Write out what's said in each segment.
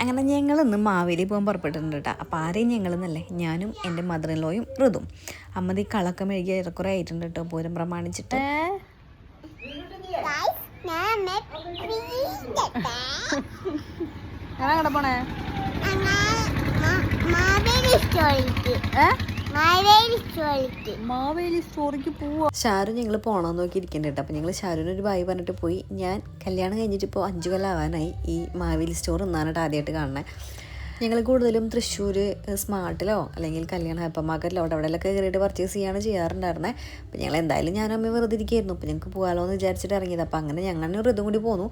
അങ്ങനെ ഞങ്ങളിന്ന് മാവേലി പോകാൻ പുറപ്പെട്ടിട്ടുണ്ട് കേട്ടോ. അപ്പോൾ ആരെയും ഞങ്ങളെന്നല്ലേ, ഞാനും എൻ്റെ മദർ ഇൻ ലോയും ഋതും. അമ്മ ഈ കളക്കം മെഴുകിയ ഏറെക്കുറെ ആയിട്ടുണ്ട് കേട്ടോ, പൂരം പ്രമാണിച്ചിട്ട്. പോണേ മാവേലി സ്റ്റോറിക്ക് പോവാ. ഷാരു ഞങ്ങൾ പോകണമെന്ന് നോക്കി ഇരിക്കുന്നുണ്ട്. അപ്പോൾ ഞങ്ങൾ ഷാരുവിനൊരു ബായ് പറഞ്ഞിട്ട് പോയി. ഞാൻ കല്യാണം കഴിഞ്ഞിട്ട് ഇപ്പോൾ 5 കൊല്ലം ആവാനായി ഈ മാവേലി സ്റ്റോർ എന്നാണ് ആദ്യമായിട്ട് കാണുന്നത്. ഞങ്ങൾ കൂടുതലും തൃശ്ശൂർ സ്മാർട്ടിലോ അല്ലെങ്കിൽ കല്യാണ ഹൈപ്പർ മാർക്കറ്റിലോ അവിടെയൊക്കെ കയറിയിട്ട് പർച്ചേസ് ചെയ്യാണ് ചെയ്യാറുണ്ടായിരുന്നത്. അപ്പോൾ ഞങ്ങൾ എന്തായാലും ഞാനും അമ്മ വെറുതെ ഇരിക്കുകയായിരുന്നു. അപ്പോൾ ഞങ്ങൾക്ക് പോകാമല്ലോ എന്ന് വിചാരിച്ചിട്ട് ഇറങ്ങിയത്. അപ്പോൾ അങ്ങനെ ഞങ്ങൾ ഇതും കൂടി പോന്നു.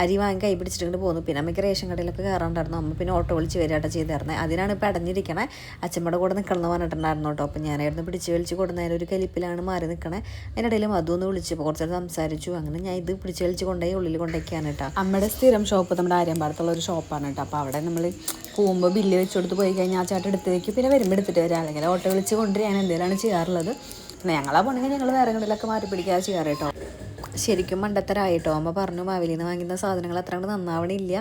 അരി വാങ്ങി കൈ പിടിച്ചിട്ട് പോന്നു. പിന്നെ അമ്മയ്ക്ക് റേഷൻ കടയിലൊക്കെ കയറാണ്ടായിരുന്നു. അമ്മ പിന്നെ ഓട്ടോ വിളിച്ച് വരികയായിട്ട് ചെയ്തിരുന്നത്. അതിനാണ് ഇപ്പോൾ അടഞ്ഞിരിക്കണേ. അച്ഛമ്മയുടെ കൂടെ നിൽക്കണമെന്ന് പറഞ്ഞിട്ടുണ്ടായിരുന്നു കേട്ടോ. അപ്പോൾ ഞാനായിരുന്നു പിടിച്ച് വലിച്ച് കൊടുന്നതിന് ഒരു കലിപ്പിലാണ് മാറി നിൽക്കണേ. അതിനിടയിലും അതൊന്ന് വിളിച്ചപ്പോൾ കുറച്ച് സംസാരിച്ചു. അങ്ങനെ ഞാൻ ഇത് പിടിച്ച് വലിച്ച് കൊണ്ടുപോയി ഉള്ളിൽ കൊണ്ടൊക്കെയാണ് കേട്ടോ. അമ്മയുടെ സ്ഥിരം ഷോപ്പ് നമ്മുടെ ആര്യമ്പാടത്തുള്ള ഒരു ഷോപ്പാണ് കേട്ടോ. അപ്പോൾ അവിടെ നമ്മൾ പോകുമ്പോൾ ബില്ല് വെച്ച് കൊടുത്ത് പോയി കഴിഞ്ഞാൽ ആ ചേട്ടൻ എടുത്ത് വയ്ക്കും. പിന്നെ വരുമ്പോൾ എടുത്തിട്ട് വരാം, അല്ലെങ്കിൽ ഓട്ടോ വിളിച്ച് കൊണ്ടുവരികയാണ് എന്തെങ്കിലുമാണ് ചെയ്യാറുള്ളത്. പിന്നെ ഞങ്ങളാ പോണെങ്കിൽ ഞങ്ങൾ വേറെ കടയിലൊക്കെ മാറി പിടിക്കാതെ ചെയ്യാറ് കേട്ടോ. ശരിക്കും മണ്ടത്തരായിട്ടോ. അമ്മ പറഞ്ഞു മാവേലിയിൽ നിന്ന് വാങ്ങുന്ന സാധനങ്ങൾ അത്ര കണ്ട് നന്നാവണില്ല,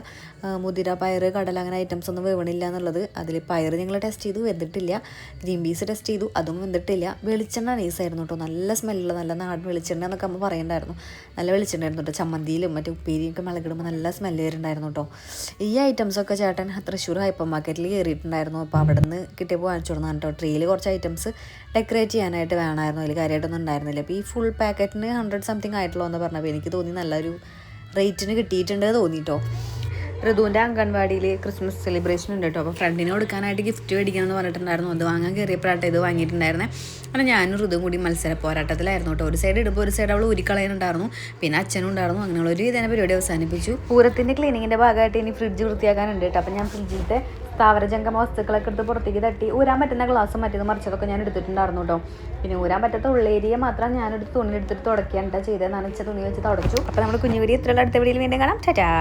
മുതിര, പയർ, കടല അങ്ങനെ ഐറ്റംസ് ഒന്നും വേവണില്ല എന്നുള്ളത്. അതിൽ പയർ ഞങ്ങൾ ടെസ്റ്റ് ചെയ്തു, വെന്തിട്ടില്ല. ഗ്രീൻ പീസ് ടെസ്റ്റ് ചെയ്തു, അതും വെന്തിട്ടില്ല. വെളിച്ചെണ്ണ നൈസായിരുന്നു കേട്ടോ, നല്ല സ്മെല്ലുള്ള നല്ല നാടൻ വെളിച്ചെണ്ണ എന്നൊക്കെ അമ്മ പറയണ്ടായിരുന്നു. നല്ല വെളിച്ചെണ്ണയായിരുന്നു കേട്ടോ. ചമ്മന്തിയിലും മറ്റേ ഉപ്പേരിയൊക്കെ മുളകിടുമ്പോൾ നല്ല സ്മെല്ല് വരുന്നുണ്ടായിരുന്നു കേട്ടോ. ഈ ഐറ്റംസൊക്കെ ചേട്ടൻ തൃശ്ശൂർ ഹൈപ്പർ മാർക്കറ്റിൽ കയറിയിട്ടുണ്ടായിരുന്നു. അപ്പോൾ അവിടെ നിന്ന് കിട്ടിയപ്പോൾ വാങ്ങിച്ചു കൊടുത്താണ് കേട്ടോ. ട്രീയിൽ കുറച്ച് ഐറ്റംസ് ഡെക്കറേറ്റ് ചെയ്യാനായിട്ട് വേണമായിരുന്നു. അതിൽ കാര്യമായിട്ടൊന്നും ഉണ്ടായിരുന്നില്ല. അപ്പോൾ ഈ ഫുൾ പാക്കറ്റിന് 100 സംതിങ് ആയിട്ടുള്ളൂ എന്ന് പറഞ്ഞപ്പോൾ എനിക്ക് തോന്നി നല്ലൊരു റേറ്റിന് കിട്ടിയിട്ടുണ്ട് തോന്നിട്ടോ. ഋതുവിൻ്റെ അംഗൻവാടിയിൽ ക്രിസ്മസ് സെലിബ്രേഷൻ ഉണ്ട് കേട്ടോ. അപ്പോൾ ഫ്രണ്ടിന് കൊടുക്കാനായിട്ട് ഗിഫ്റ്റ് മേടിക്കണമെന്ന് പറഞ്ഞിട്ടുണ്ടായിരുന്നു. അത് വാങ്ങാൻ കയറിയപ്പോഴാട്ടെ ഇത് വാങ്ങിയിട്ടുണ്ടായിരുന്നേ. അങ്ങനെ ഞാനും ഋതുവും കൂടി മത്സര പോരാട്ടത്തിലായിരുന്നു കേട്ടോ. ഒരു സൈഡ് ഇടുമ്പോൾ ഒരു സൈഡ് അവൾ ഉരുക്കളയുന്നുണ്ടായിരുന്നു, പിന്നെ അച്ഛനും ഉണ്ടായിരുന്നു. അങ്ങനെയുള്ളൊരു ഇതിനെ പരിപാടി അവസാനിപ്പിച്ചു. പൂരത്തിൻ്റെ ക്ലീനിങ്ങിൻ്റെ ഭാഗമായിട്ട് ഇനി ഫ്രിഡ്ജ് വൃത്തിയാക്കാനുണ്ട് കേട്ടോ. അപ്പോൾ ഞാൻ ഫ്രിഡ്ജിലത്തെ സ്ഥാവരജംഗമ വസ്തുക്കളൊക്കെ എടുത്ത് പുറത്തേക്ക് തട്ടി ഊരാൻ പറ്റുന്ന ഗ്ലാസ് മറ്റേത് മറിച്ചതൊക്കെ ഞാൻ എടുത്തിട്ടുണ്ടായിരുന്നു കേട്ടോ. പിന്നെ ഊരാൻ പറ്റാത്ത ഉള്ളേരിയ മാത്രം ഞാനെടുത്ത് തുണി എടുത്തിട്ട് തുടക്കുകയാണ് ചെയ്തത്. നനച്ച തുണി വെച്ച് തുടച്ചു. അപ്പോൾ നമ്മുടെ കുഞ്ഞു വീഡിയോ ഇത്രയുള്ള അടുത്ത വീഡിയോയിൽ വീണ്ടും കാണാം. ടാറ്റാ.